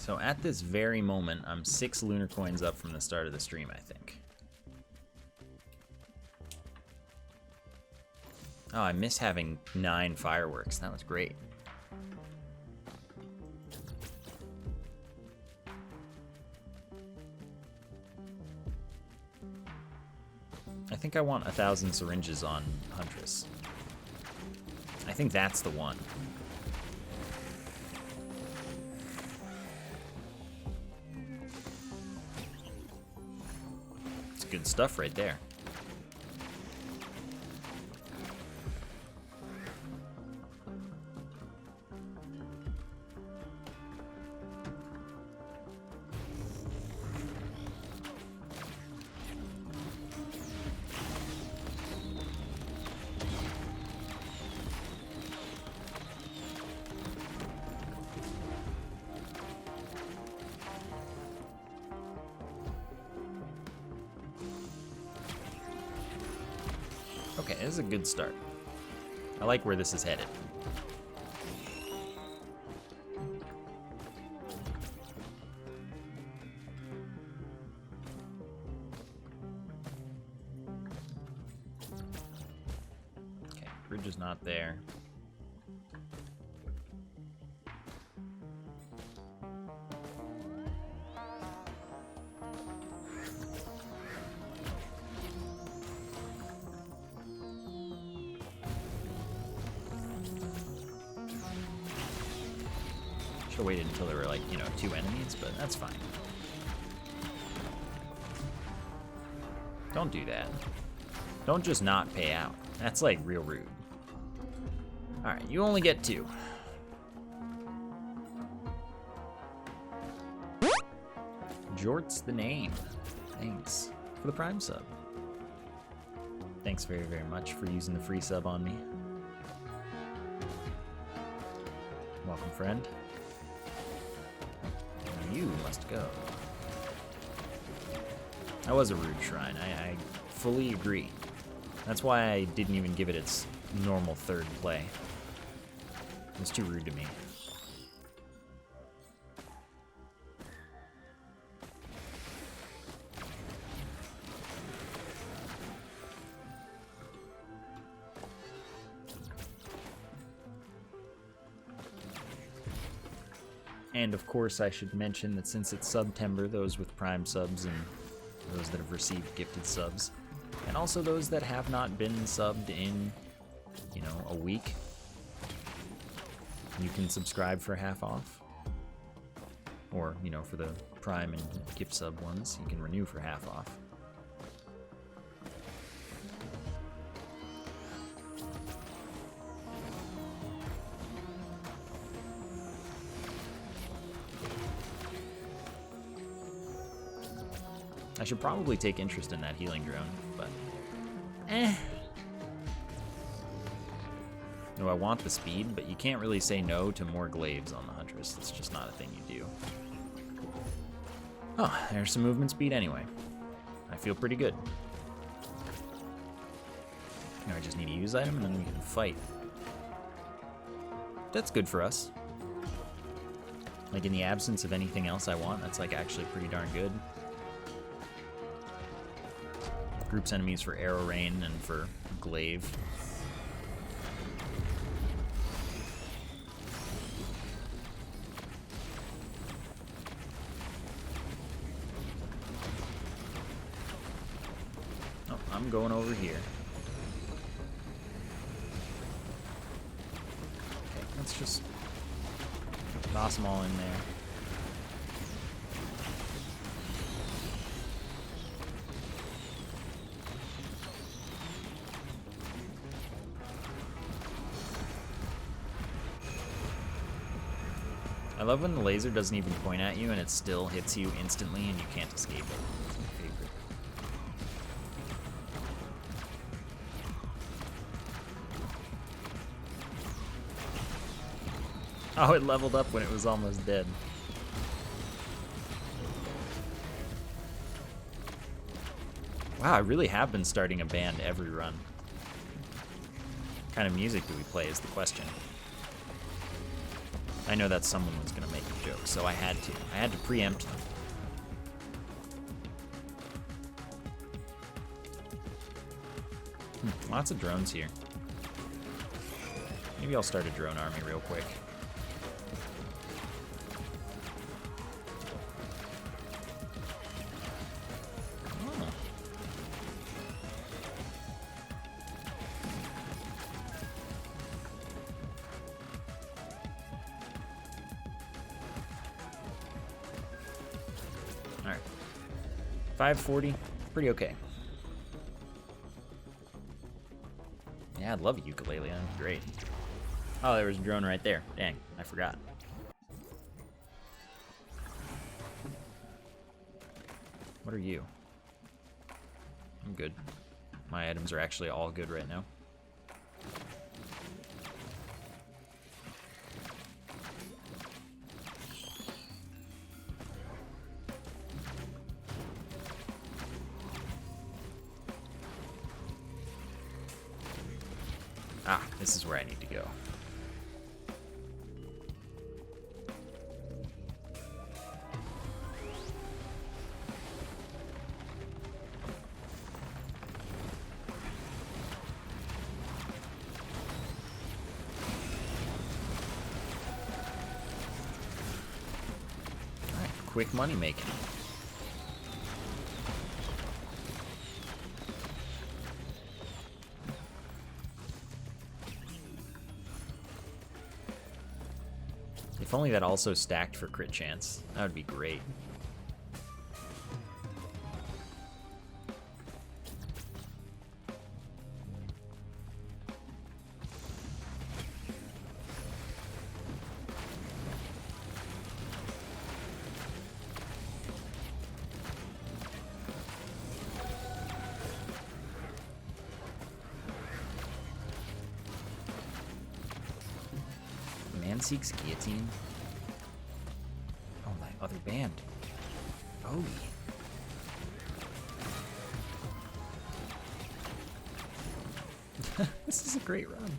So at this very moment, I'm 6 lunar coins up from the start of the stream, I think. Oh, I miss having 9 fireworks. That was great. I think I want 1,000 syringes on Huntress. I think that's the one. It's good stuff right there. Okay, this is a good start. I like where this is headed. Okay, bridge is not there. Should have waited until there were, like, you know, 2 enemies, but that's fine. Don't do that. Don't just not pay out. That's, like, real rude. Alright, you only get 2. Jort's the name. Thanks for the Prime sub. Thanks very, very much for using the free sub on me. Welcome, friend. You must go. That was a rude shrine. I fully agree. That's why I didn't even give it its normal 3rd play. It was too rude to me. And of course, I should mention that since it's September, those with Prime subs and those that have received gifted subs, and also those that have not been subbed in, you know, a week, you can subscribe for half off. Or, you know, for the Prime and gift sub ones, you can renew for half off. I should probably take interest in that healing drone, but No, I want the speed, but you can't really say no to more glaives on the Huntress. It's just not a thing you do. Oh, there's some movement speed anyway. I feel pretty good. Now I just need to use item and then we can fight. That's good for us. Like in the absence of anything else I want, that's like actually pretty darn good. Groups enemies for arrow rain and for glaive. Oh, I'm going over here. Okay, let's just toss them all in there. I love when the laser doesn't even point at you and it still hits you instantly and you can't escape it. It's my favorite. Oh, it leveled up when it was almost dead. Wow, I really have been starting a band every run. What kind of music do we play is the question. I know that someone was gonna make a joke, so I had to. I had to preempt them. Lots of drones here. Maybe I'll start a drone army real quick. Oh. All right. 540, pretty okay. Yeah, I'd love a ukulele. That'd be great. Oh, there was a drone right there. Dang, I forgot. What are you? I'm good. My items are actually all good right now. Ah, this is where I need to go. All right, quick money making. If only that also stacked for crit chance. That would be great. Man seeks guillotine. Oh, my other band. Oh. This is a great run.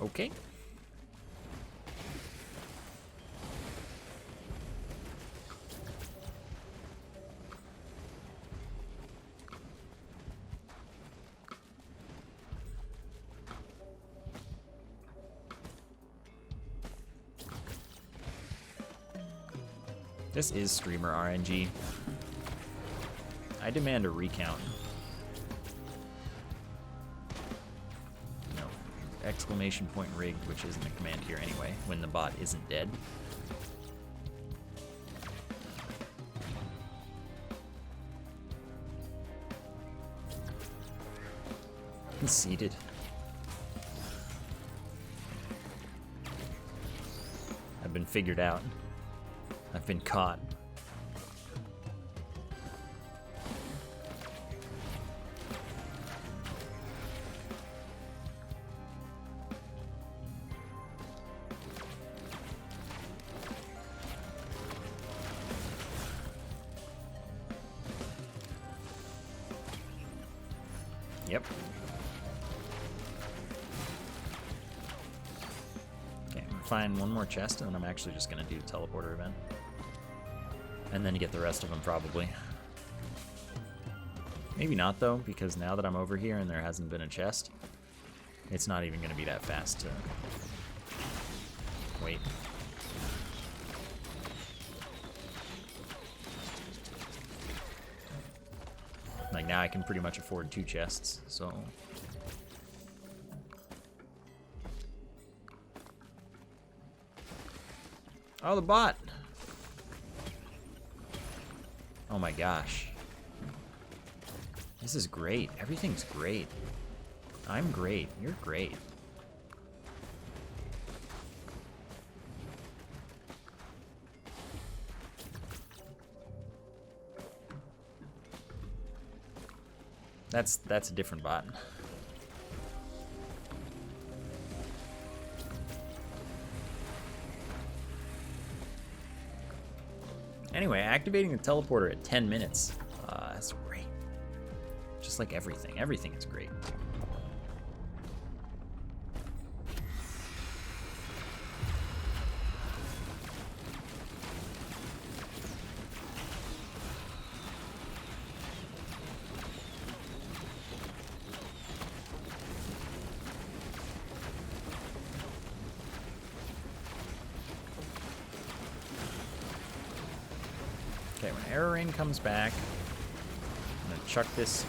Okay. This is streamer RNG. I demand a recount. No. Exclamation point rigged, which isn't a command here anyway, when the bot isn't dead. Conceded. I've been figured out. I've been caught. Yep. Okay, I'm gonna find one more chest, and then I'm actually just gonna do a teleporter event. And then get the rest of them, probably. Maybe not, though, because now that I'm over here and there hasn't been a chest, it's not even going to be that fast to wait. Like, now I can pretty much afford 2 chests, so... Oh, the bot! Oh my gosh. This is great. Everything's great. I'm great. You're great. That's a different bot. Anyway, activating the teleporter at 10 minutes. That's great. Just like everything. Everything is great. Okay, when Air Rain comes back, I'm going to chuck this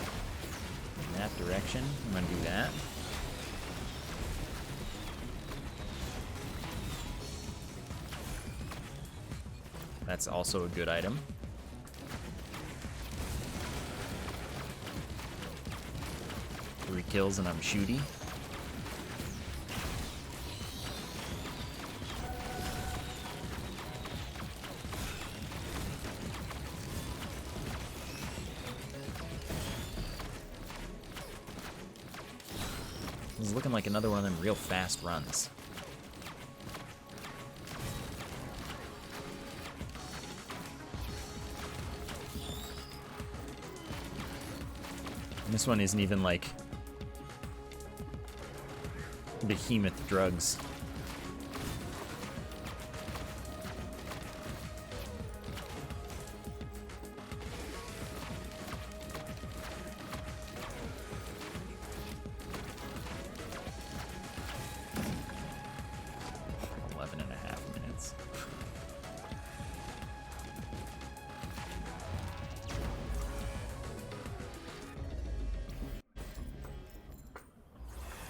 in that direction. I'm going to do that. That's also a good item. Three kills and I'm shooty. This is looking like another one of them real fast runs. And this one isn't even like behemoth drugs.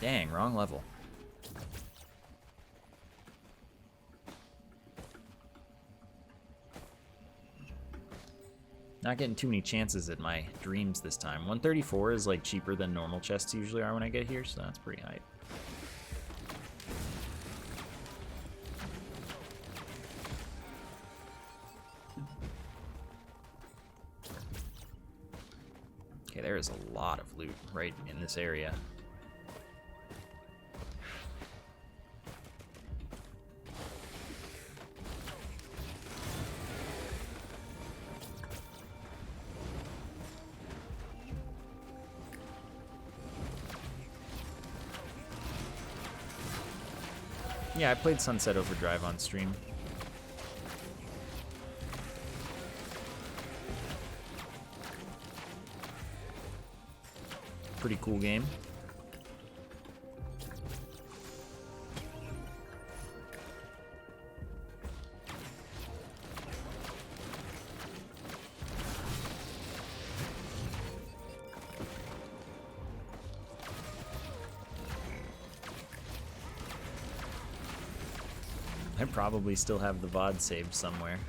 Dang, wrong level. Not getting too many chances at my dreams this time. 134 is like cheaper than normal chests usually are when I get here, so that's pretty hype. Okay, there is a lot of loot right in this area. Yeah, I played Sunset Overdrive on stream. Pretty cool game. I probably still have the VOD saved somewhere.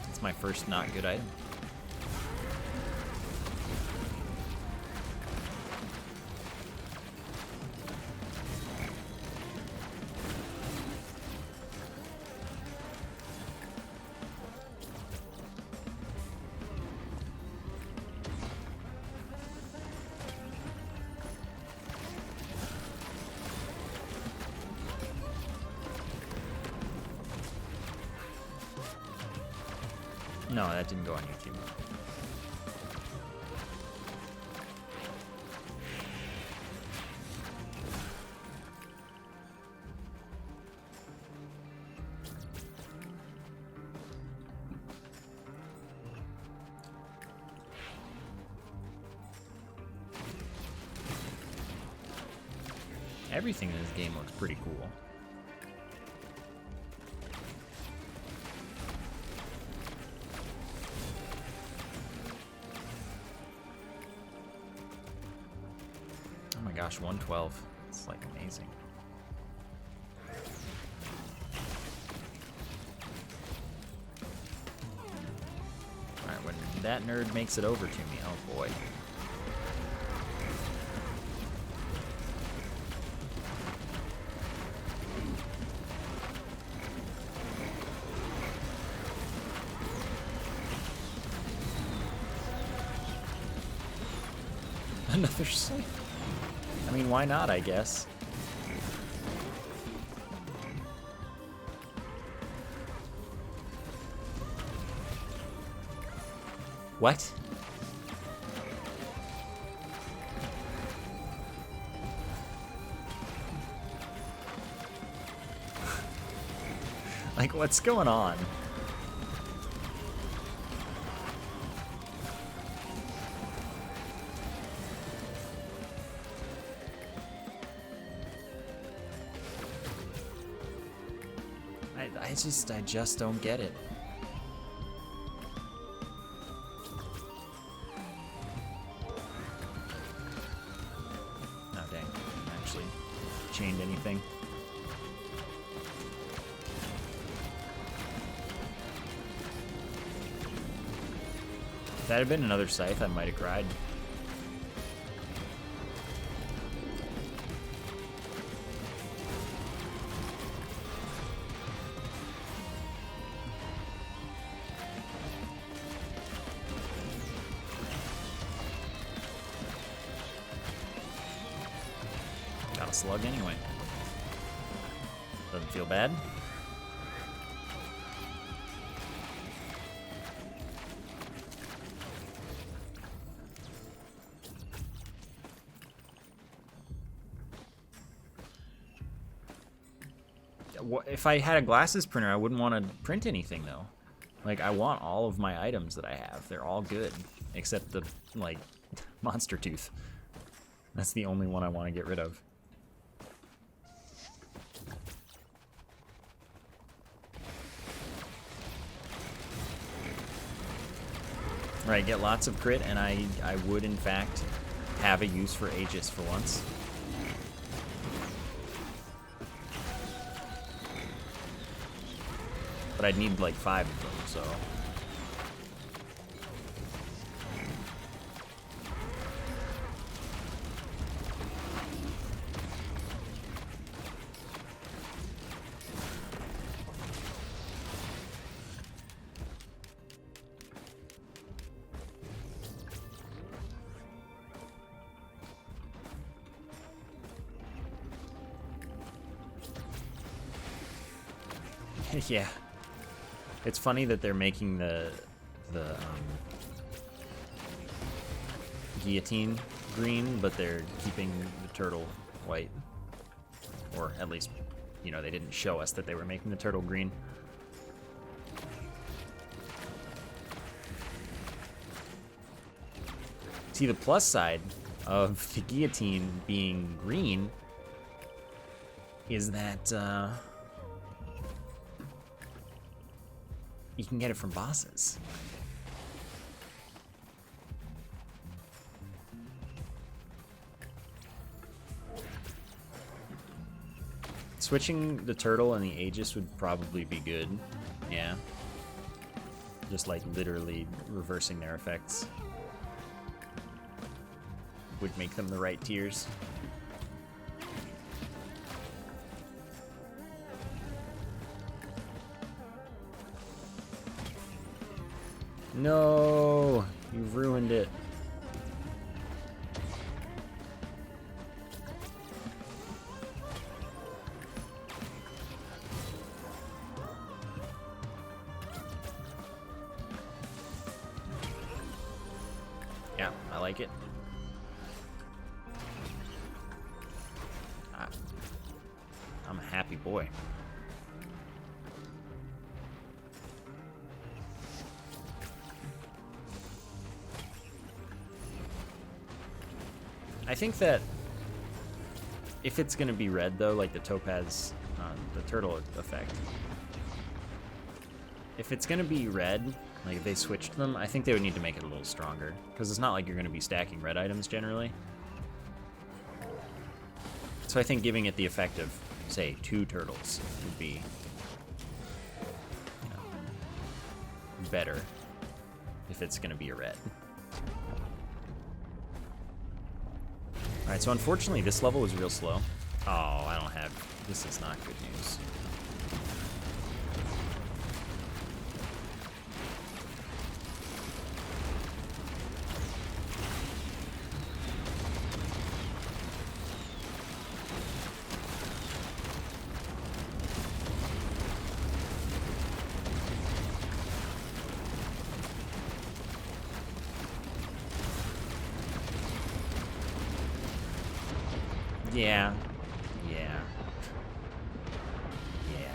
It's my first not good item. No, that didn't go on YouTube. Everything in this game looks pretty cool. Oh my gosh, 112. It's like amazing. Alright, when that nerd makes it over to me, oh boy. Another sleep. I mean, why not, I guess. What? Like, what's going on? I just don't get it. Oh, dang. I actually chained anything. If that had been another scythe, I might have cried. Got a slug anyway. Doesn't feel bad. If I had a glasses printer, I wouldn't want to print anything, though. Like, I want all of my items that I have. They're all good, except the, like, monster tooth. That's the only one I want to get rid of. Right, get lots of crit, and I would, in fact, have a use for Aegis for once. But I'd need like 5 of them, so. Yeah. It's funny that they're making the guillotine green, but they're keeping the turtle white. Or at least, you know, they didn't show us that they were making the turtle green. See, the plus side of the guillotine being green is that you can get it from bosses. Switching the turtle and the Aegis would probably be good. Yeah. Just like literally reversing their effects would make them the right tiers. No, you've ruined it. Yeah, I like it. I'm a happy boy. I think that if it's going to be red, though, like the topaz, the turtle effect, if it's going to be red, like if they switched them, I think they would need to make it a little stronger, because it's not like you're going to be stacking red items generally. So I think giving it the effect of, say, 2 turtles would be, you know, better if it's going to be a red. Alright, so unfortunately this level was real slow. Oh, I don't have... This is not good news. Yeah. Yeah. Yeah.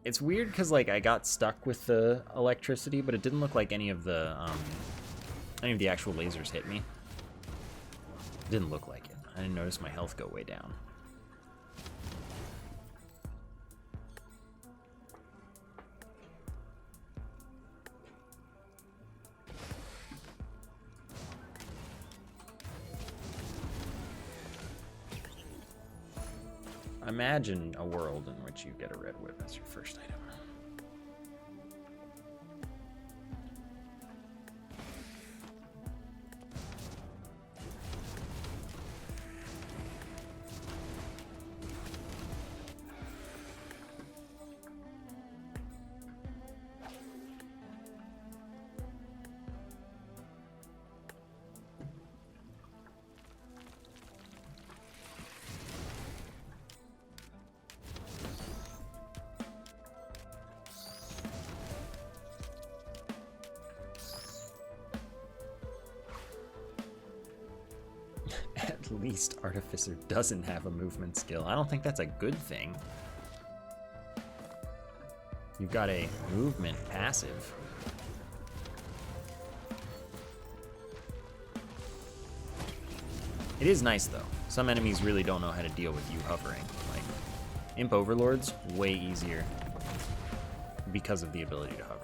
It's weird because like I got stuck with the electricity, but it didn't look like any of the actual lasers hit me. Didn't look like it. I didn't notice my health go way down. Imagine a world in which you get a red whip as your first item. At least Artificer doesn't have a movement skill. I don't think that's a good thing. You've got a movement passive. It is nice though. Some enemies really don't know how to deal with you hovering. Like Imp Overlords, way easier because of the ability to hover.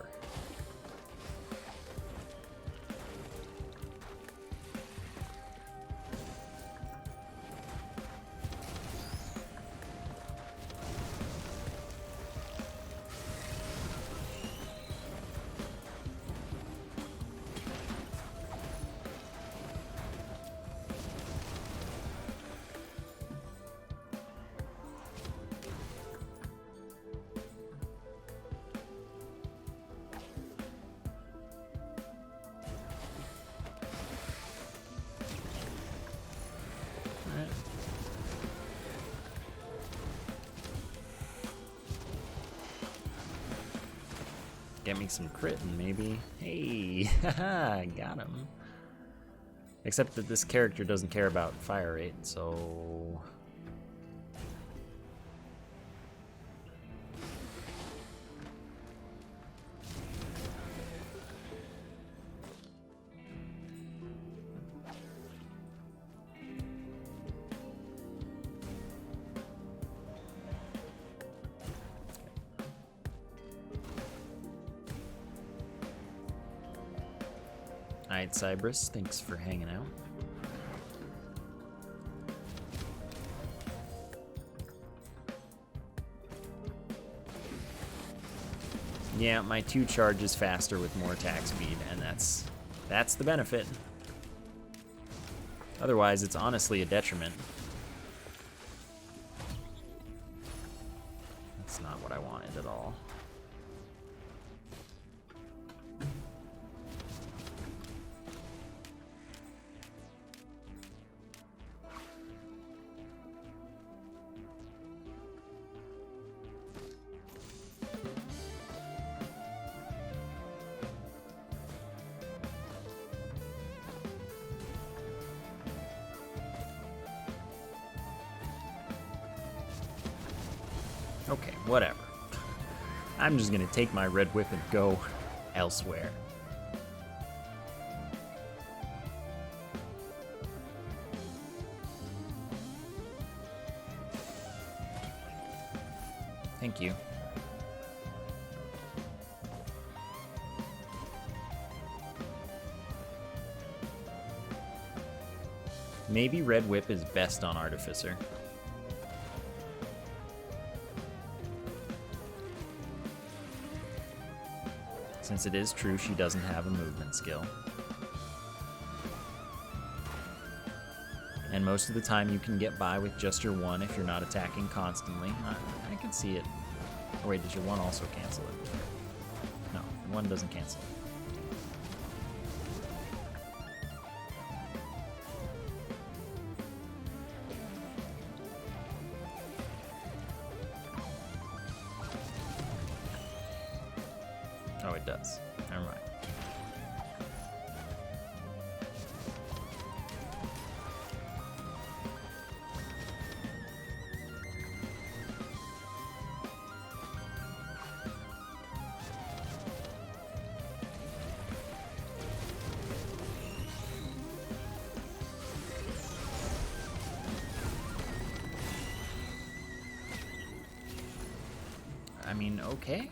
Get me some crit and maybe... Hey, haha, got him. Except that this character doesn't care about fire rate, so... Alright, Cybrus, thanks for hanging out. Yeah, my 2 charges faster with more attack speed, and that's the benefit. Otherwise, it's honestly a detriment. That's not what I wanted at all. Okay, whatever. I'm just gonna take my red whip and go elsewhere. Thank you. Maybe red whip is best on Artificer. Since it is true she doesn't have a movement skill. And most of the time you can get by with just your 1 if you're not attacking constantly. I can see it. Oh wait, does your 1 also cancel it? No, 1 doesn't cancel it. Oh, it does. Never mind. I mean, okay.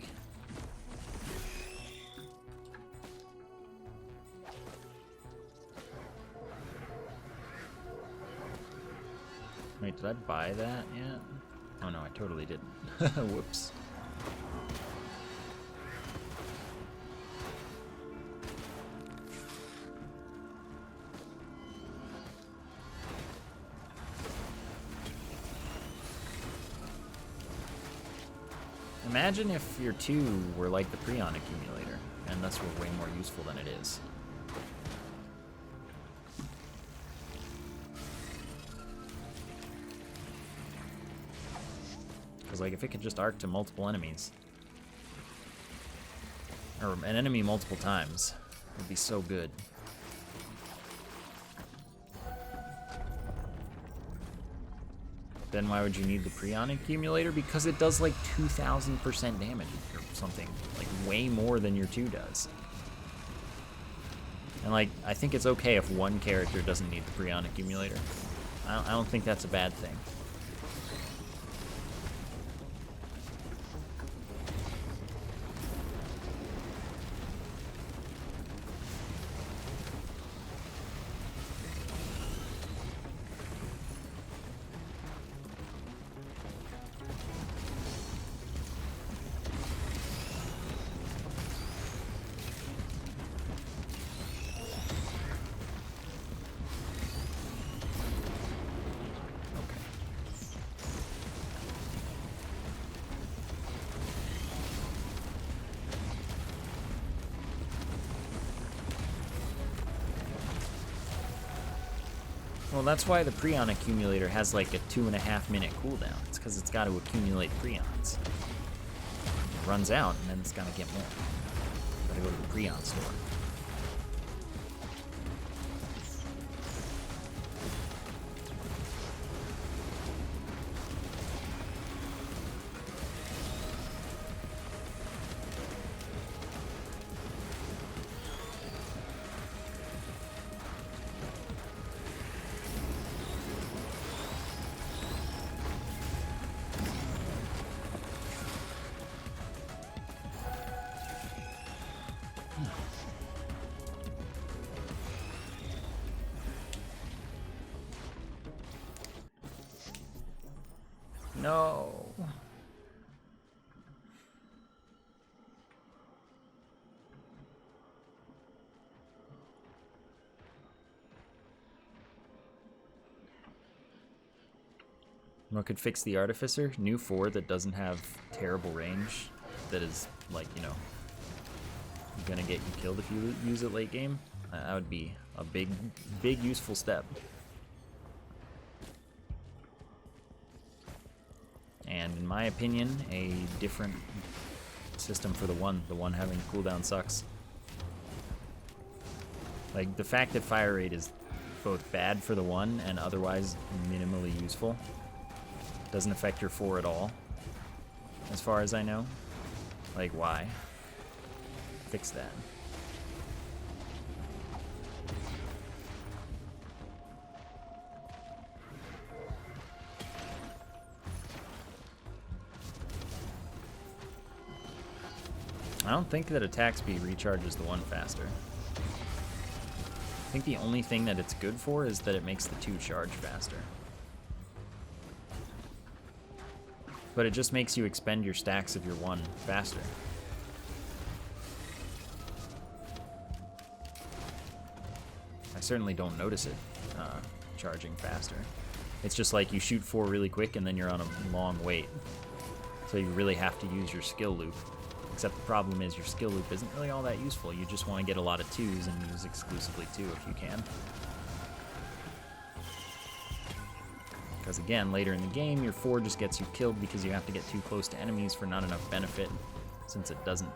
Wait, did I buy that yet? Oh no, I totally didn't. Whoops. Imagine if your 2 were like the Prion accumulator, and thus were way more useful than it is. Because, like, if it could just arc to multiple enemies, or an enemy multiple times, it would be so good. Then why would you need the Prion accumulator? Because it does like 2,000% damage or something, like way more than your 2 does. And like, I think it's okay if one character doesn't need the Prion accumulator. I don't think that's a bad thing. Well, that's why the Prion accumulator has like a 2.5-minute cooldown. It's because it's got to accumulate Prions. It runs out, and then it's got to get more. Gotta go to the Prion store. No. What could fix the Artificer? New 4 that doesn't have terrible range, that is, like, you know, gonna get you killed if you use it late game. That would be a big useful step. And in my opinion, a different system for the one having cooldown sucks. Like, the fact that fire rate is both bad for the 1 and otherwise minimally useful doesn't affect your 4 at all, as far as I know. Like, why? Fix that. I don't think that attack speed recharges the 1 faster. I think the only thing that it's good for is that it makes the 2 charge faster. But it just makes you expend your stacks of your 1 faster. I certainly don't notice it charging faster. It's just like you shoot 4 really quick and then you're on a long wait. So you really have to use your skill loop. Except the problem is your skill loop isn't really all that useful. You just want to get a lot of 2s and use exclusively 2 if you can. Because again, later in the game, your 4 just gets you killed because you have to get too close to enemies for not enough benefit, since it doesn't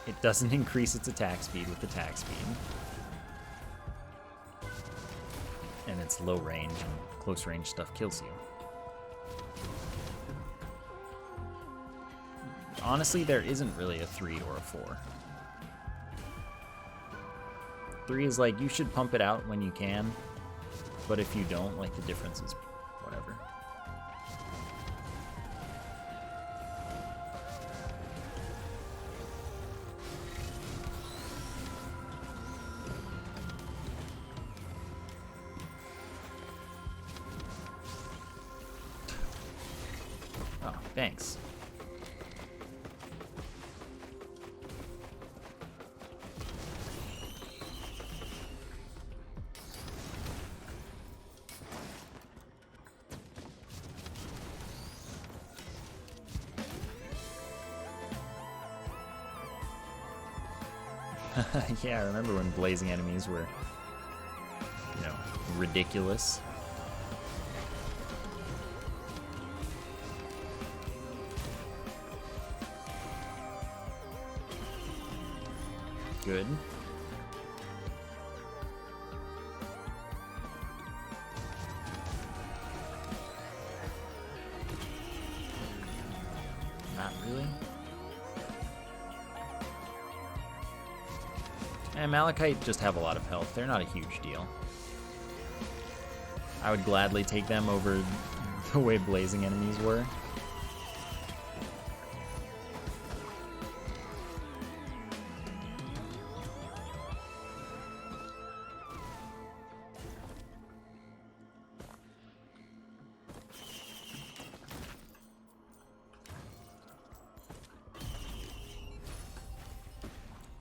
It doesn't increase its attack speed with attack speed. And it's low range, and close range stuff kills you. Honestly, there isn't really a 3 or a 4. 3 is like, you should pump it out when you can, but if you don't, like, the difference is whatever. Oh, thanks. Yeah, I remember when blazing enemies were, you know, ridiculous. Good. Not really. And Malachite just have a lot of health. They're not a huge deal. I would gladly take them over the way blazing enemies were.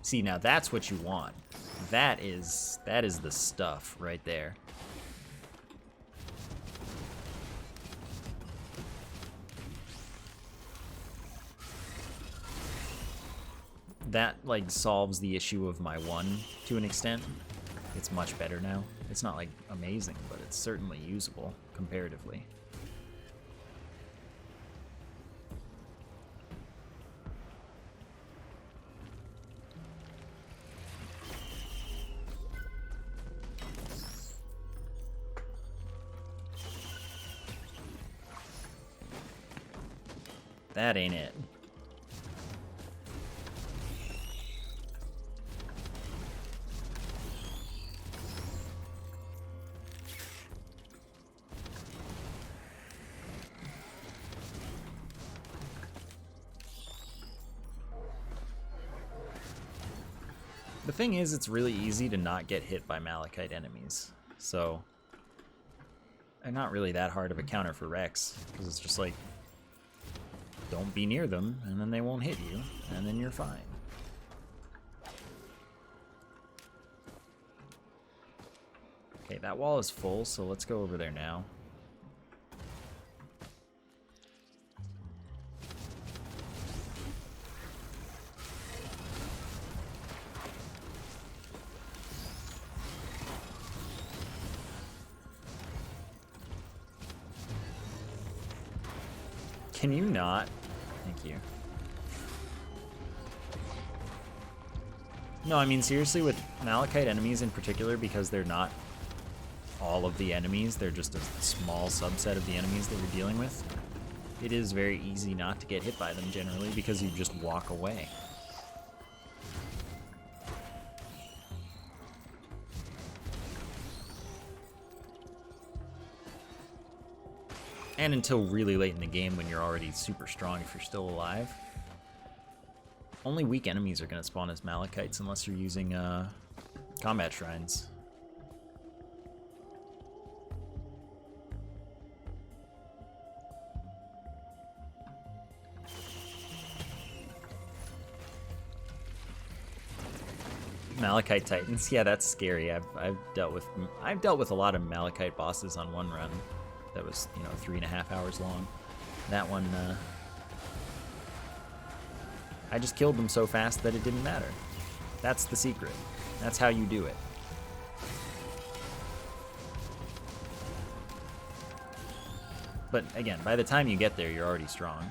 See, now that's what you want. That is the stuff right there. That, like, solves the issue of my 1 to an extent. It's much better now. It's not, like, amazing, but it's certainly usable comparatively. That ain't it. The thing is, it's really easy to not get hit by Malachite enemies, so they're not really that hard of a counter for Rex, because it's just like, don't be near them, and then they won't hit you, and then you're fine. Okay, that wall is full, so let's go over there now. Can you not? Thank you. No, I mean, seriously, with Malachite enemies in particular, because they're not all of the enemies, they're just a small subset of the enemies that you're dealing with, it is very easy not to get hit by them generally, because you just walk away. And until really late in the game when you're already super strong if you're still alive. Only weak enemies are going to spawn as Malachites unless you're using combat shrines. Malachite Titans, yeah, that's scary. I've dealt with a lot of Malachite bosses on one run. That was, you know, 3.5 hours long. That one, I just killed them so fast that it didn't matter. That's the secret. That's how you do it. But again, by the time you get there, you're already strong.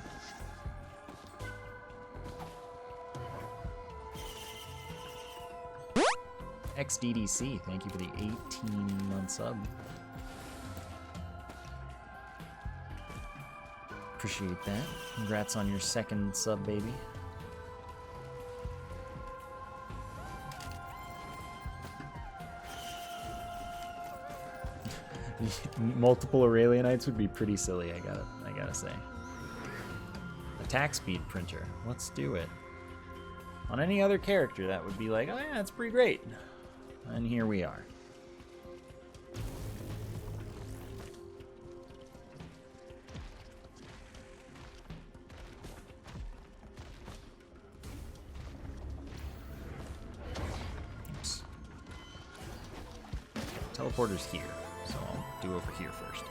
XDDC, thank you for the 18-month sub. Appreciate that. Congrats on your second sub, baby. Multiple Aurelianites would be pretty silly, I gotta say. Attack speed printer. Let's do it. On any other character, that would be like, oh yeah, that's pretty great. And here we are. Oops. Teleporter's here, so I'll do over here first.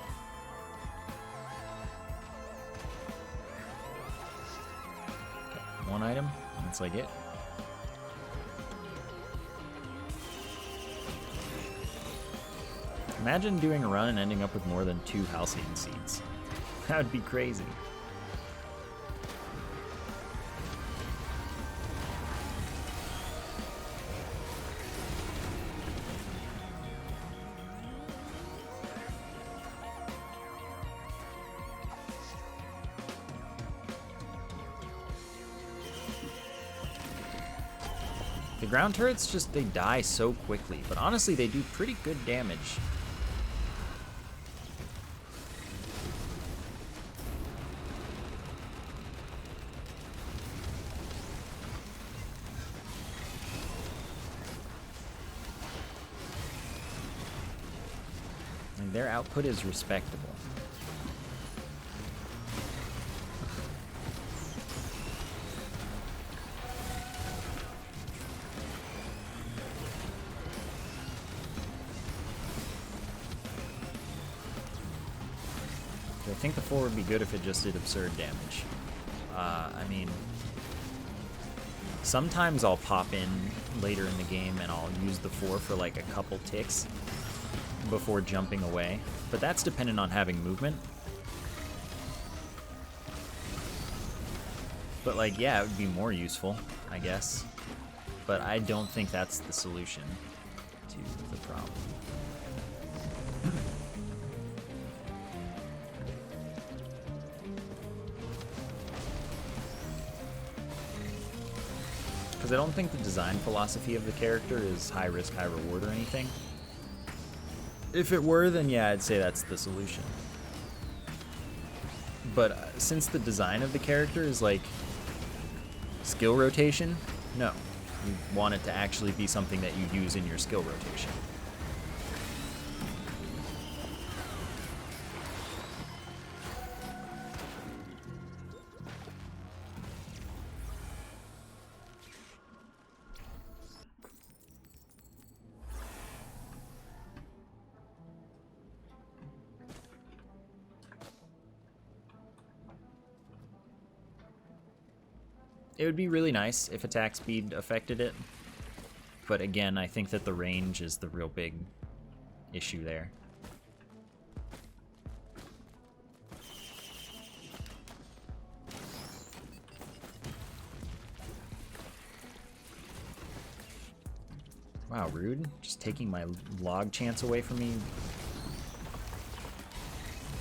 Okay, one item, that's like it. Imagine doing a run and ending up with more than 2 Halcyon seeds. That would be crazy. The ground turrets just, they die so quickly, but honestly they do pretty good damage. And their output is respectable. I think the 4 would be good if it just did absurd damage. I mean, sometimes I'll pop in later in the game and I'll use the 4 for like a couple ticks before jumping away, but that's dependent on having movement. But like, yeah, it would be more useful, I guess. But I don't think that's the solution to the problem. Because I don't think the design philosophy of the character is high risk, high reward or anything. If it were, then yeah, I'd say that's the solution. But since the design of the character is like skill rotation, no. You want it to actually be something that you use in your skill rotation. It would be really nice if attack speed affected it, but again, I think that the range is the real big issue there. Wow, rude. Just taking my log chance away from me.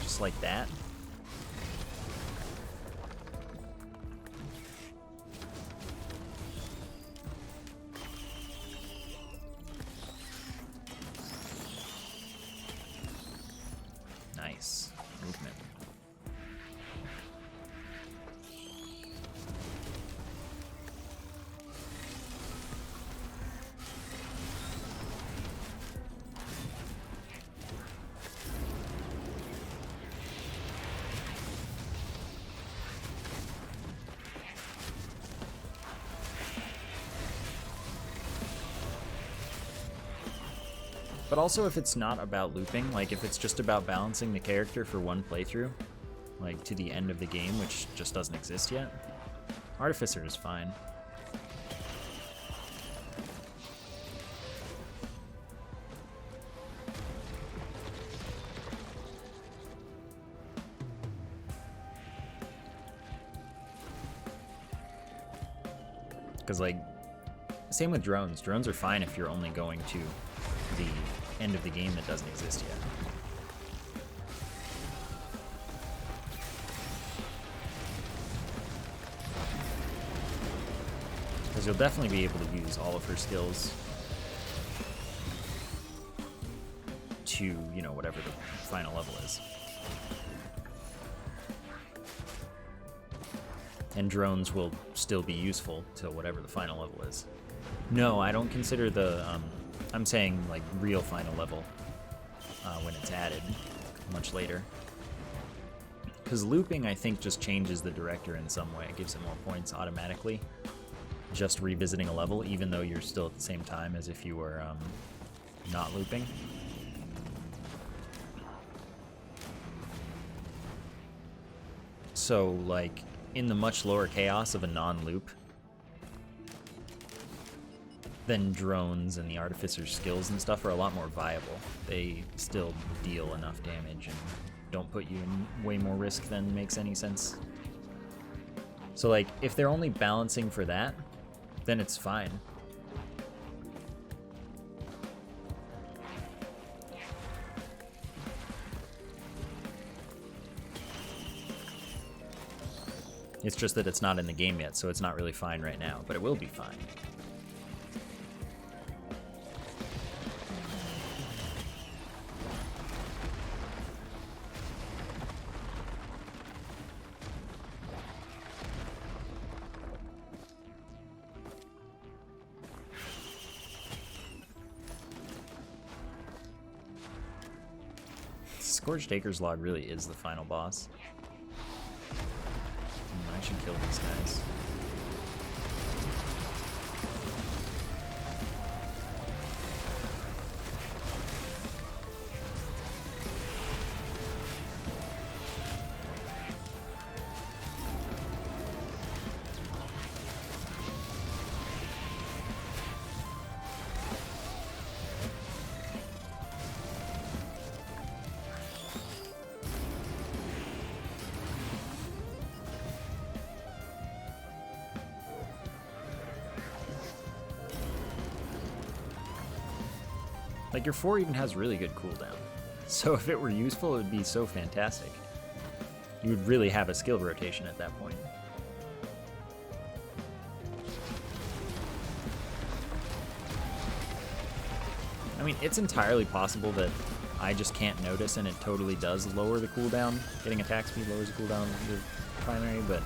Just like that. Nice movement. But also, if it's not about looping, like if it's just about balancing the character for one playthrough, like to the end of the game, which just doesn't exist yet, Artificer is fine. Because like, Same with drones. Drones are fine if you're only going to the end of the game that doesn't exist yet. Because you'll definitely be able to use all of her skills to, you know, whatever the final level is. And drones will still be useful to whatever the final level is. No, I don't consider the, I'm saying like real final level when it's added much later. Because looping, I think, just changes the director in some way. It gives it more points automatically. Just revisiting a level, even though you're still at the same time as if you were not looping. So, like, in the much lower chaos of a non-loop, then drones and the Artificer's skills and stuff are a lot more viable. They still deal enough damage and don't put you in way more risk than makes any sense. So, like, if they're only balancing for that, then it's fine. It's just that it's not in the game yet, so it's not really fine right now, but it will be fine. Scorched Acres Log really is the final boss. I should kill these guys. Like, your 4 even has really good cooldown. So if it were useful, it would be so fantastic. You would really have a skill rotation at that point. I mean, it's entirely possible that I just can't notice and it totally does lower the cooldown. Getting attack speed lowers the cooldown of your primary, but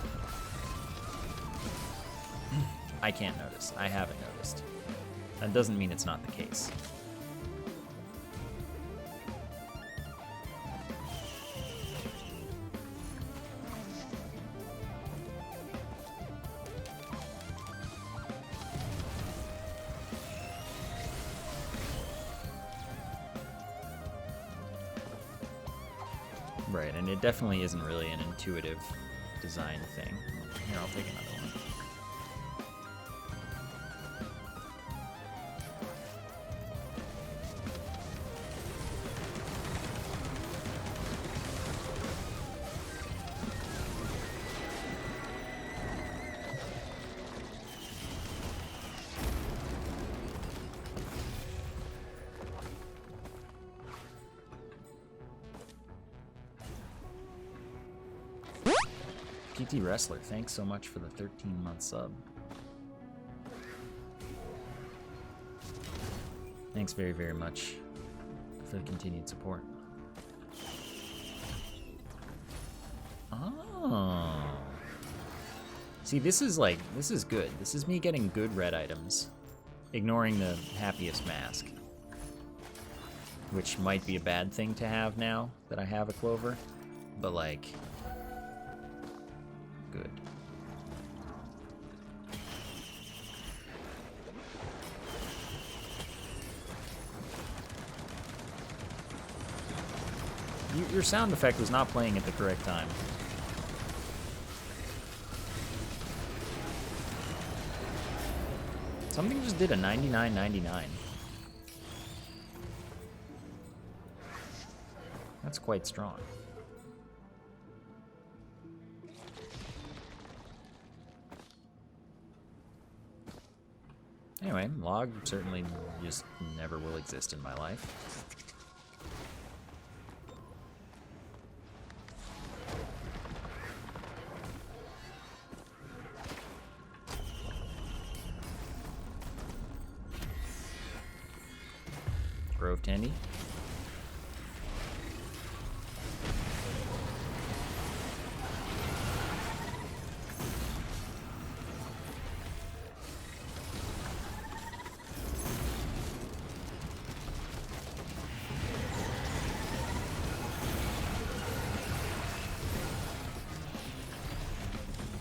I can't notice. I haven't noticed. That doesn't mean it's not the case. Right, and it definitely isn't really an intuitive design thing. Here, I'll take another one. PT Wrestler, thanks so much for the 13-month sub. Thanks very, very much for the continued support. Oh. See, this is good. This is me getting good red items, ignoring the happiest mask, which might be a bad thing to have now that I have a Clover, but like, good. Your sound effect was not playing at the correct time. Something just did a 99.99. That's quite strong. Anyway, log certainly just never will exist in my life. Grove Tandy.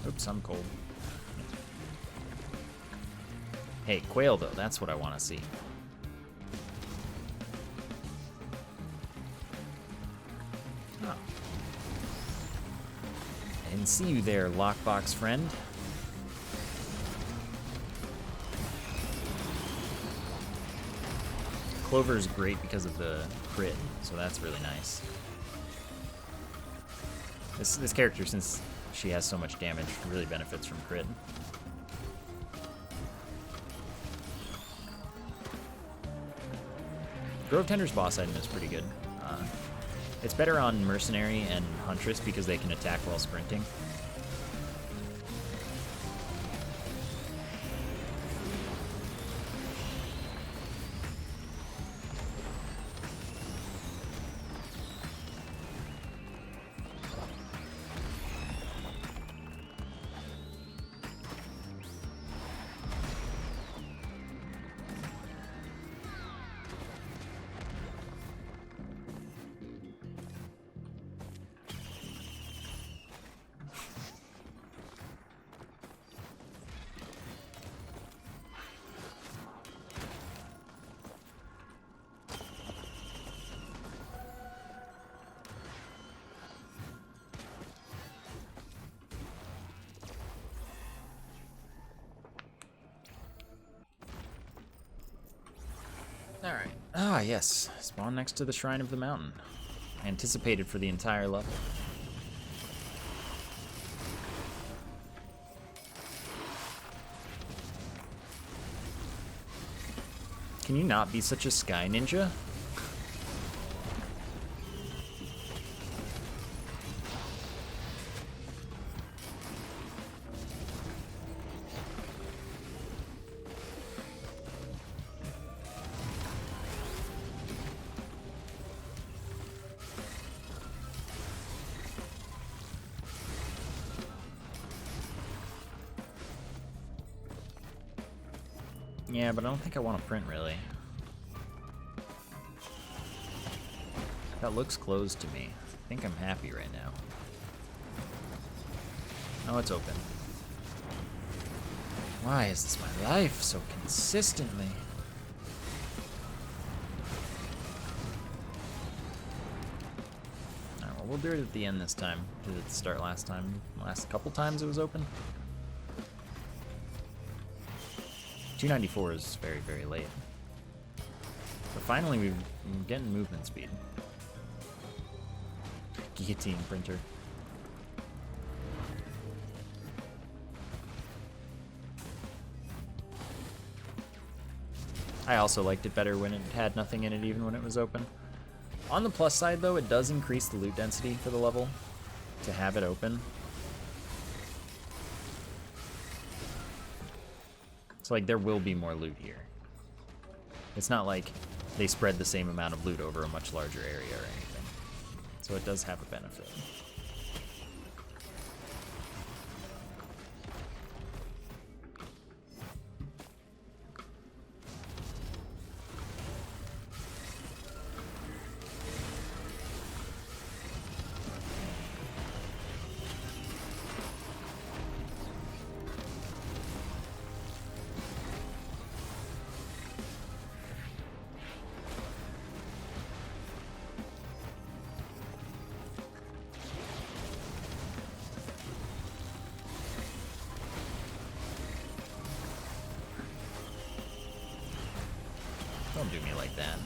Oops, I'm cold. Hey, quail though, that's what I want to see. Oh. I didn't see you there, lockbox friend. Clover's great because of the crit, so that's really nice. This character, since she has so much damage, really benefits from crit. Grove Tender's boss item is pretty good. It's better on Mercenary and Huntress because they can attack while sprinting. Alright. Ah, yes. Spawn next to the Shrine of the Mountain. Anticipated for the entire level. Can you not be such a sky ninja? Yeah, but I don't think I want to print, really. That looks closed to me. I think I'm happy right now. Oh, it's open. Why is this my life so consistently? Alright, well, we'll do it at the end this time. Did it start last time? Last couple times it was open? 294 is very, very late. But finally, we're getting movement speed. Guillotine printer. I also liked it better when it had nothing in it, even when it was open. On the plus side, though, it does increase the loot density for the level to have it open. So, like, there will be more loot here. It's not like they spread the same amount of loot over a much larger area or anything. So it does have a benefit. Don't do me like that.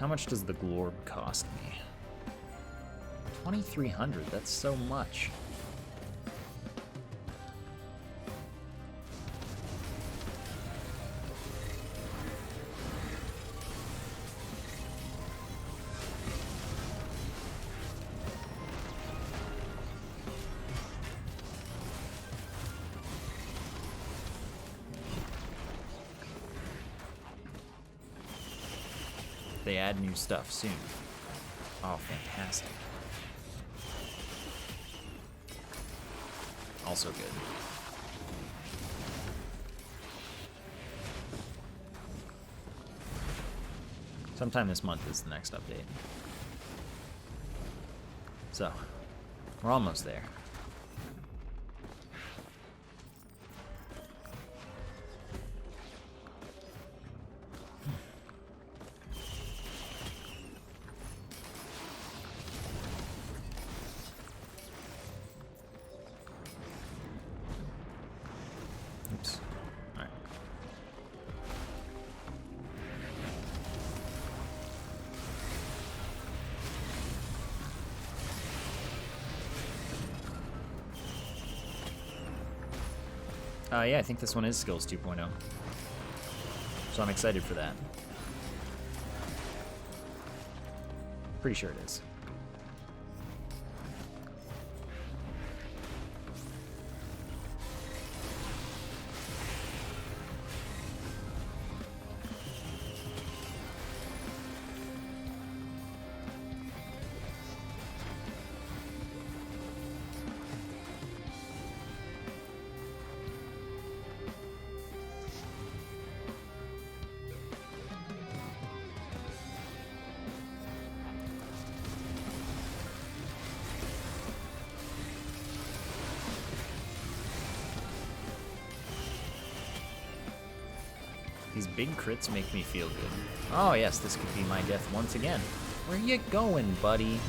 How much does the glorb cost me? 2,300, that's so much. They add new stuff soon. Oh, fantastic. Also good. Sometime this month is the next update. So, we're almost there. Oops. All right. Yeah, I think this one is Skills 2.0. So I'm excited for that. Pretty sure it is. These big crits make me feel good. Oh yes, this could be my death once again. Where you going, buddy?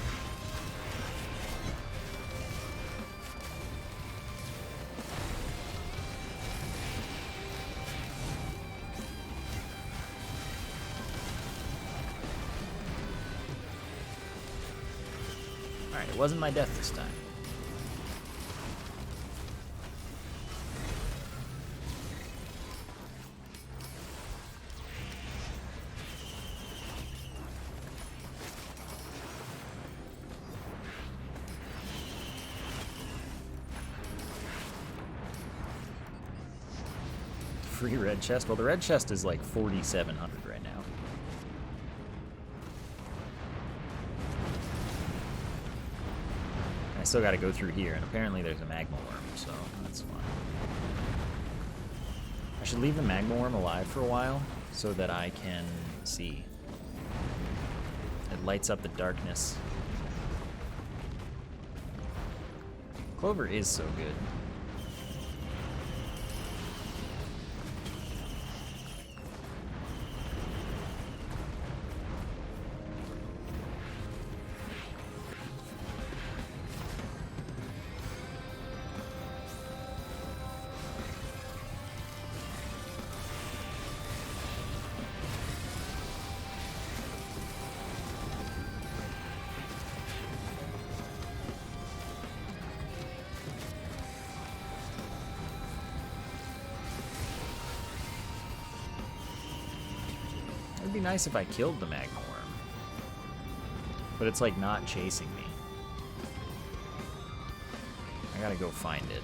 Alright, it wasn't my death this time. Free red chest? Well, the red chest is like 4,700 right now. I still gotta go through here, and apparently there's a magma worm, so that's fine. I should leave the magma worm alive for a while so that I can see. It lights up the darkness. Clover is so good. It'd be nice if I killed the magma worm, but it's like not chasing me. I gotta go find it.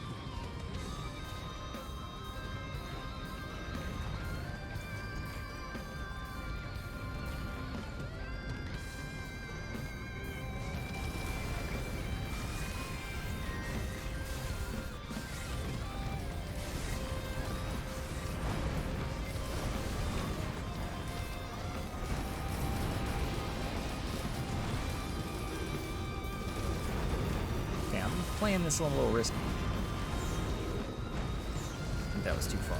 Playing this a little risky. I think that was too far.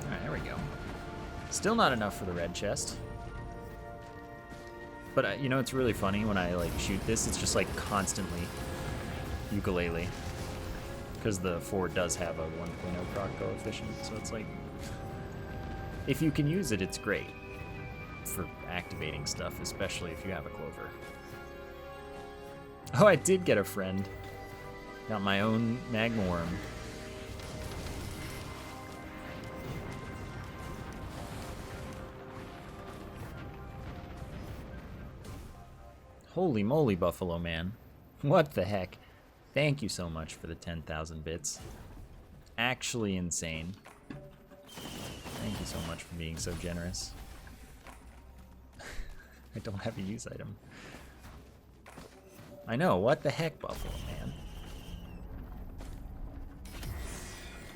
Alright, there we go. Still not enough for the red chest. But you know, it's really funny when I like shoot this. It's just like constantly ukulele, because the 4 does have a 1.0 proc coefficient. So it's like, if you can use it, it's great for activating stuff, especially if you have a clover. Oh, I did get a friend. Got my own magma worm. Holy moly, Buffalo Man. What the heck? Thank you so much for the 10,000 bits. Actually insane. Thank you so much for being so generous. I don't have a use item. I know, what the heck, Buffalo Man?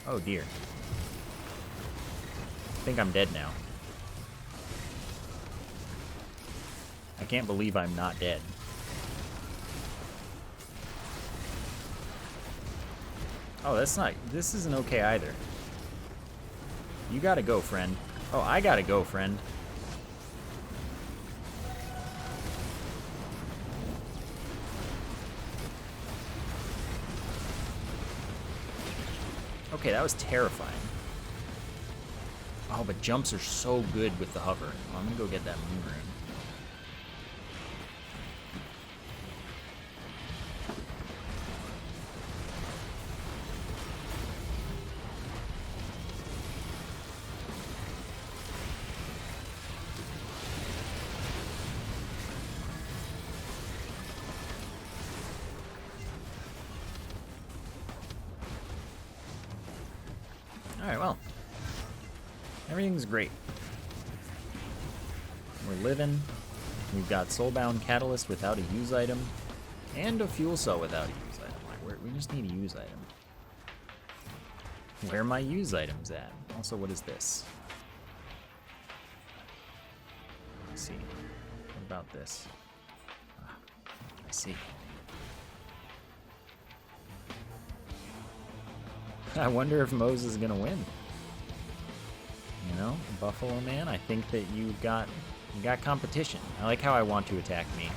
Oh dear. I think I'm dead now. I can't believe I'm not dead. Oh, this isn't okay either. You gotta go, friend. Oh, I gotta go, friend. Okay, that was terrifying. Oh, but jumps are so good with the hover. Oh, I'm gonna go get that moon rune. Alright, well. Everything's great. We're living. We've got Soulbound Catalyst without a use item. And a Fuel Cell without a use item. Like, we just need a use item. Where are my use items at? Also, what is this? Let's see. What about this? Ah, I see. I wonder if Mose is gonna win. You know, Buffalo Man, I think that you got competition. I like how I want to attack me.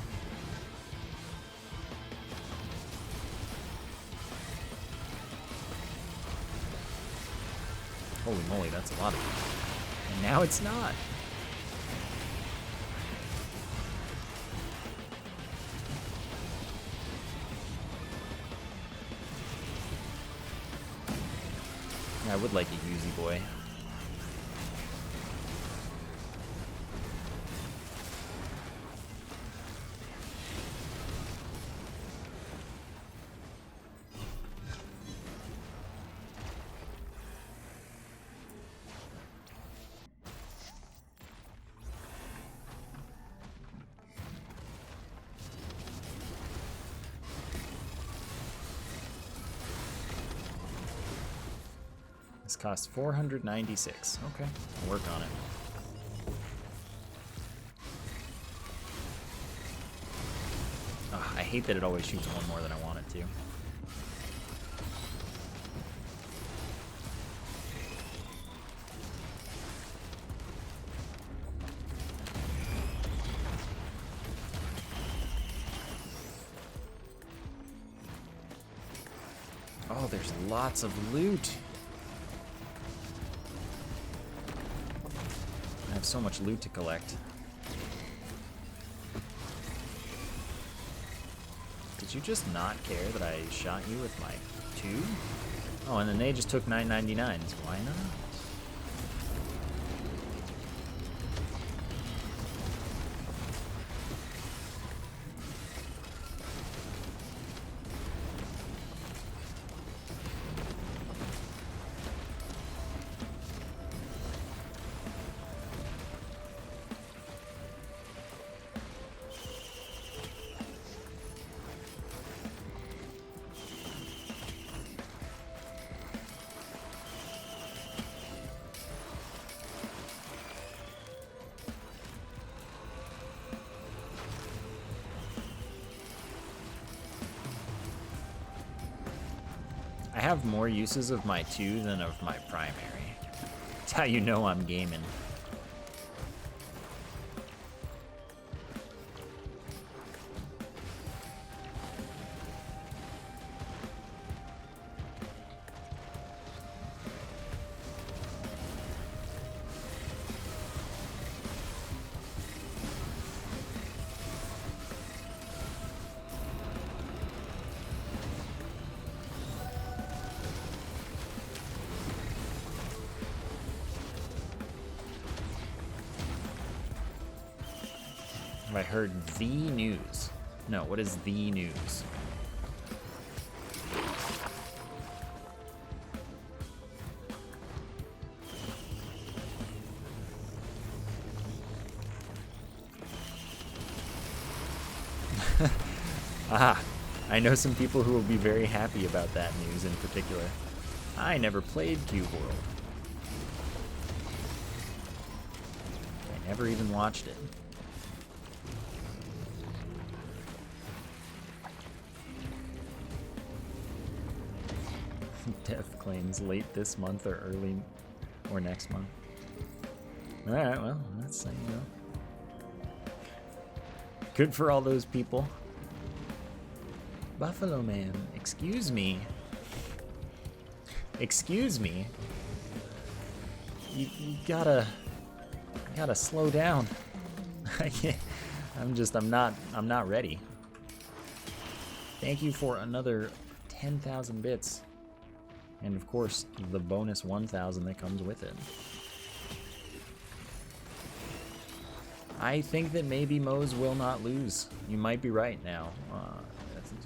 Holy moly, that's a lot of people. And now it's not. I would like a Yuzi boy. This costs 496. Okay, I'll work on it. Ugh, I hate that it always shoots one more than I want it to. Oh, there's lots of loot. I have so much loot to collect. Did you just not care that I shot you with my tube? Oh, and then they just took $9.99. Why not? I have more uses of my 2 than of my primary. That's how you know I'm gaming. Have I heard the news? No, what is the news? Ah, I know some people who will be very happy about that news in particular. I never played Cube World. I never even watched it. Death claims late this month or early or next month. Alright, well, that's, you know. Good for all those people. Buffalo Man, excuse me. Excuse me. You gotta slow down. I can't, I'm not ready. Thank you for another 10,000 bits. And of course, the bonus 1,000 that comes with it. I think that maybe Mose will not lose. You might be right now.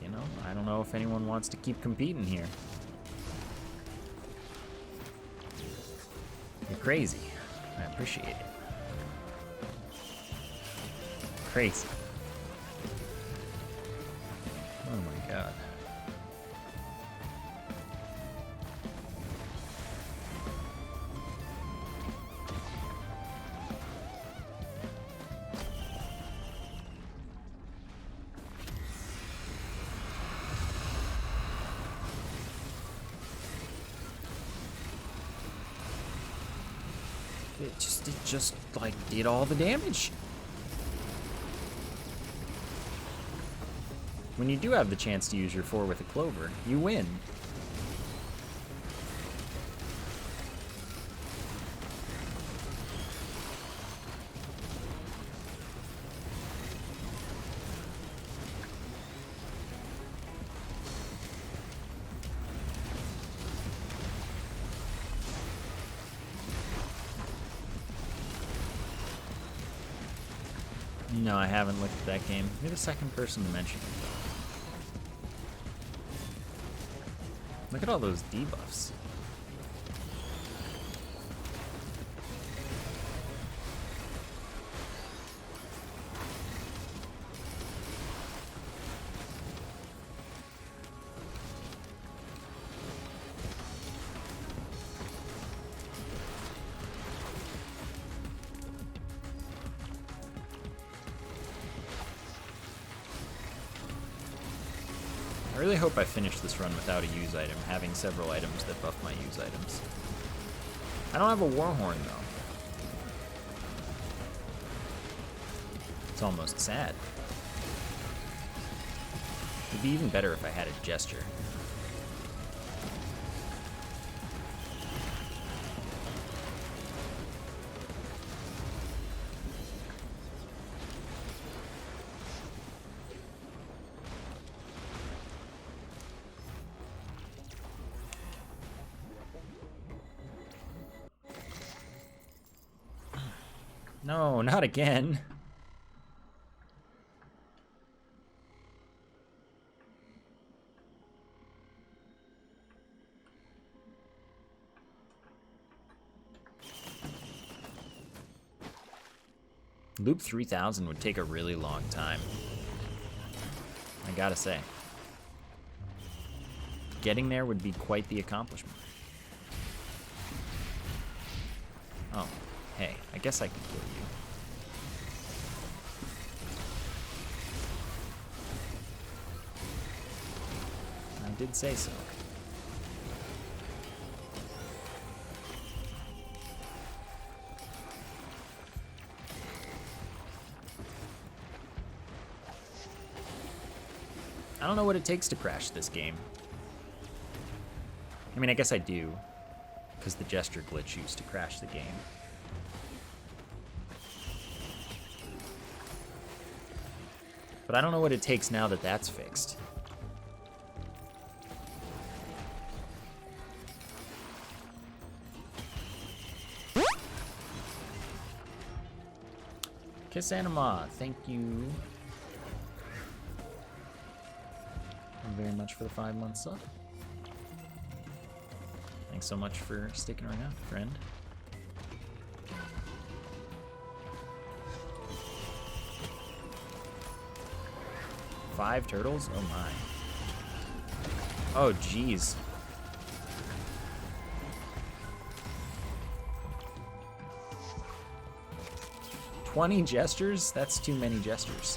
You know, I don't know if anyone wants to keep competing here. You're crazy. I appreciate it. Crazy. Oh my god. It just like did all the damage. When you do have the chance to use your 4 with a clover, you win. No, I haven't looked at that game. You're the second person to mention it, though. Look at all those debuffs. I really hope I finish this run without a use item, having several items that buff my use items. I don't have a Warhorn, though. It's almost sad. It'd be even better if I had a Gesture. No, not again. Loop 3000 would take a really long time. I gotta say. Getting there would be quite the accomplishment. Oh, hey, I guess I could kill you. I did say so. I don't know what it takes to crash this game. I mean, I guess I do, because the gesture glitch used to crash the game. But I don't know what it takes now that that's fixed. Kiss Anima, thank you very much for the 5-month sub. Thanks so much for sticking around, friend. Five turtles? Oh my. Oh jeez. 20 gestures? That's too many gestures.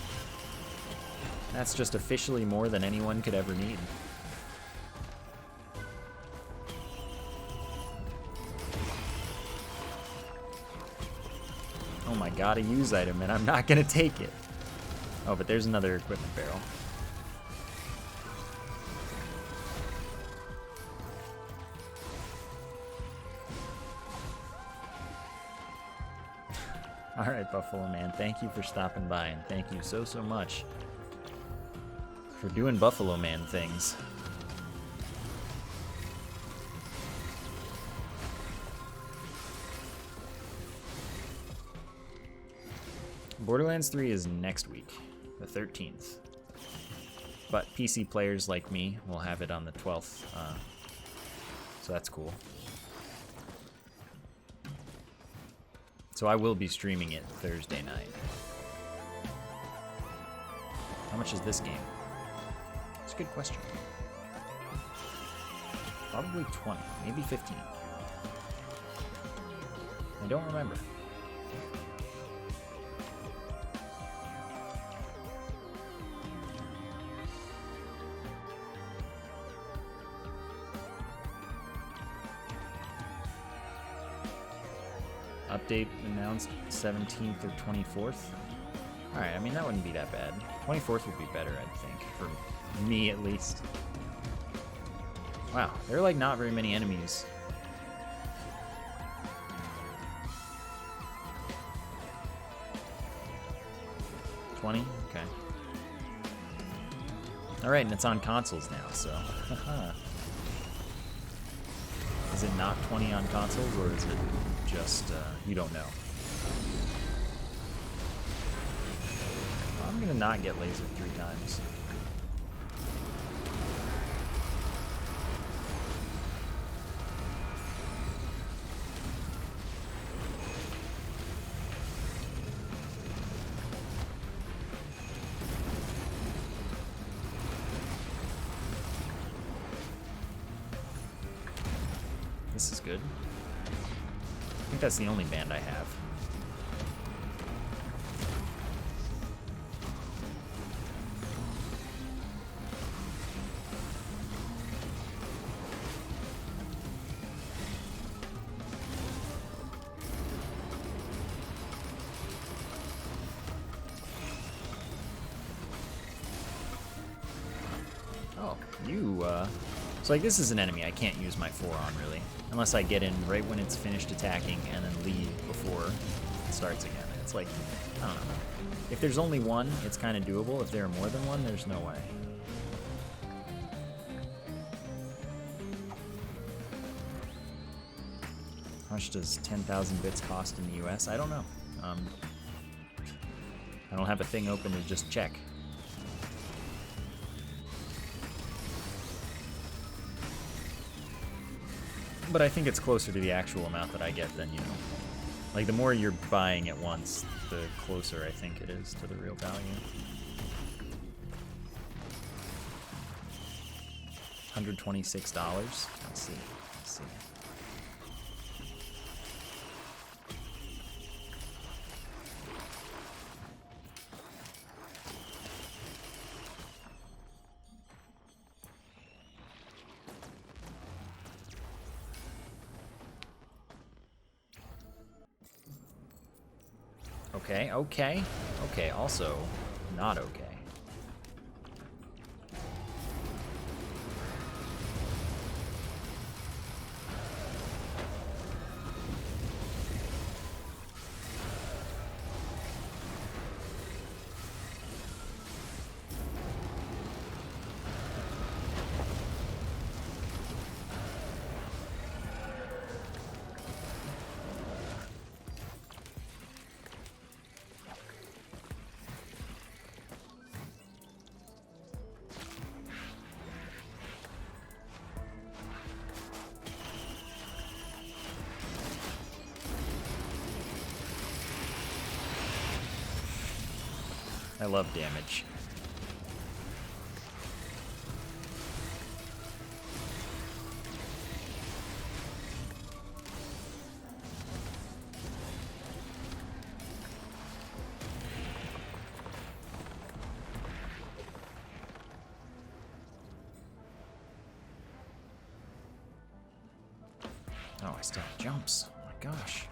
That's just officially more than anyone could ever need. Oh my god, a use item, and I'm not gonna take it. Oh, but there's another equipment barrel. Alright, Buffalo Man, thank you for stopping by, and thank you so much for doing Buffalo Man things. Borderlands 3 is next week, the 13th. But PC players like me will have it on the 12th, so that's cool. So I will be streaming it Thursday night. How much is this game? It's a good question. Probably 20, maybe 15. I don't remember. Update announced 17th or 24th. Alright, I mean, that wouldn't be that bad. 24th would be better, I think, for me at least. Wow, there are like not very many enemies. $20? Okay. Alright, and it's on consoles now, so. Is it not 20 on consoles, or is it just, you don't know? I'm gonna not get lasered 3 times. This is good. I think that's the only band I have. Oh, you, so like this is an enemy I can't use my 4 on, really. Unless I get in right when it's finished attacking and then leave before it starts again. It's like, I don't know. If there's only one, it's kind of doable. If there are more than one, there's no way. How much does 10,000 bits cost in the US? I don't know. I don't have a thing open to just check. But I think it's closer to the actual amount that I get than, you know. Like, the more you're buying at once, the closer I think it is to the real value. $126? Let's see. Let's see. Okay, okay, okay, also not okay. I love damage. Oh, I still have jumps. Oh my gosh.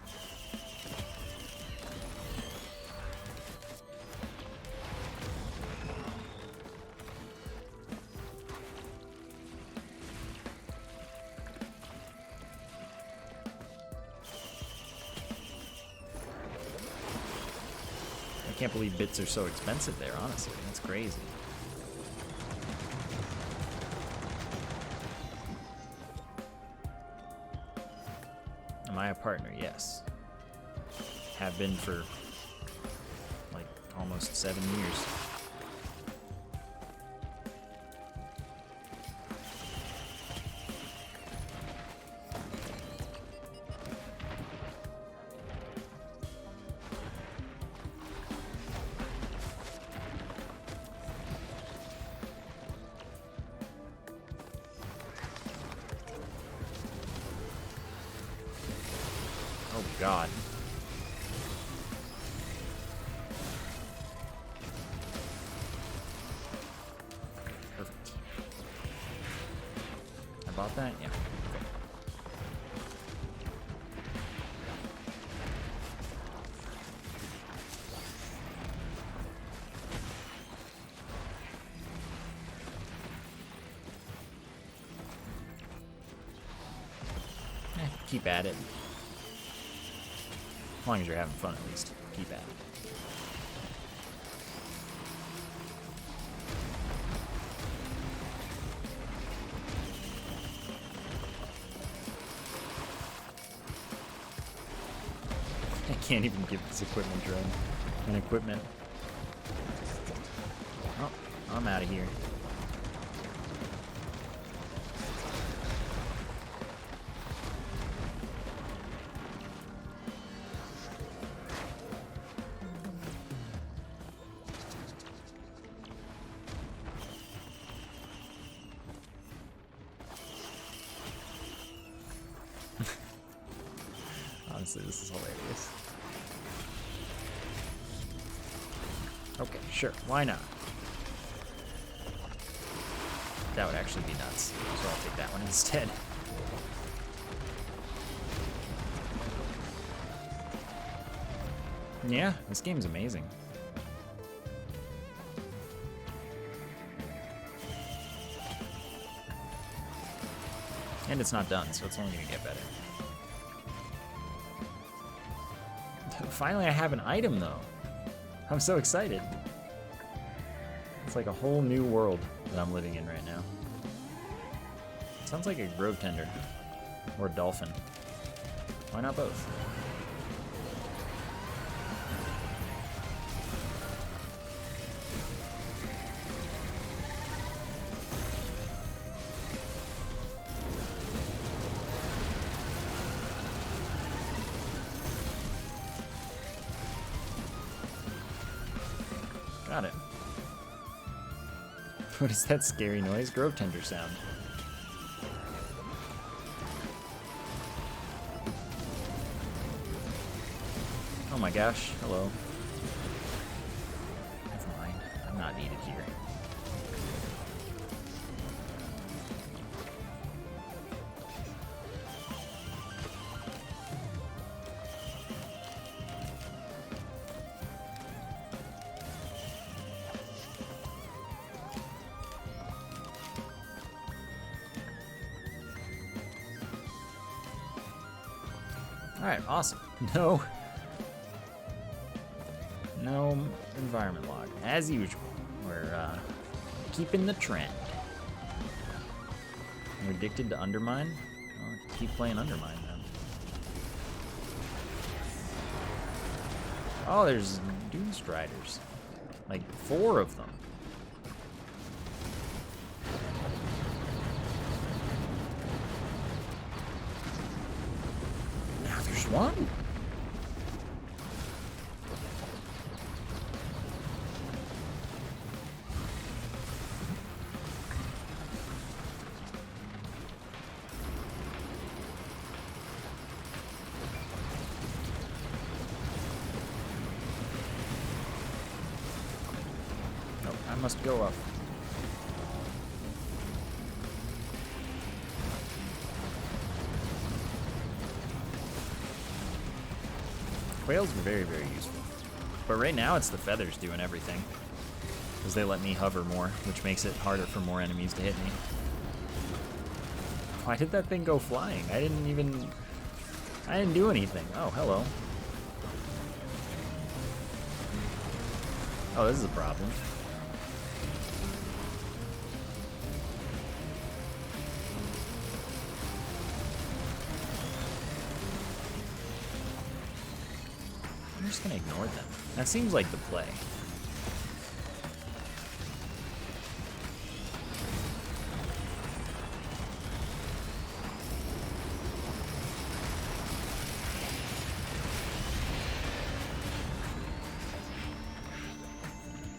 I can't believe bits are so expensive there, honestly. That's crazy. Am I a partner? Yes. Have been for like almost 7 years. Oh God. Perfect. I bought that? Yeah. Okay. Keep at it. As long as you're having fun, at least. Keep at it. I can't even give this equipment drone an equipment. Oh, I'm out of here. Honestly, this is hilarious. Okay, sure, why not? That would actually be nuts, so I'll take that one instead. Yeah, this game's amazing. And it's not done, so it's only gonna get better. Finally, I have an item, though. I'm so excited. It's like a whole new world that I'm living in right now. Sounds like a grove tender. Or a dolphin. Why not both? Got it. What is that scary noise? Grove tender sound. Oh my gosh, hello. Never mind, I'm not needed here. Alright, awesome. No environment log. As usual, we're keeping the trend. You're addicted to Undermine? Well, keep playing Undermine then. Oh, there's Doom Striders. Like 4 of them. Now there's 1. must go up. Quails are very, very useful. But right now it's the feathers doing everything. Because they let me hover more, which makes it harder for more enemies to hit me. Why did that thing go flying? I didn't do anything. Oh, hello. Oh, this is a problem. I'm just gonna ignore them. That seems like the play.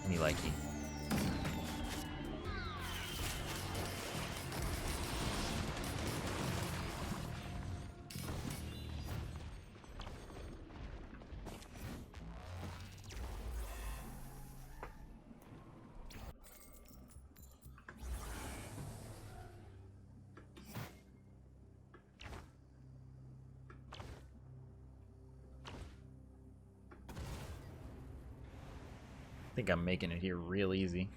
Me likey. I think I'm making it here real easy.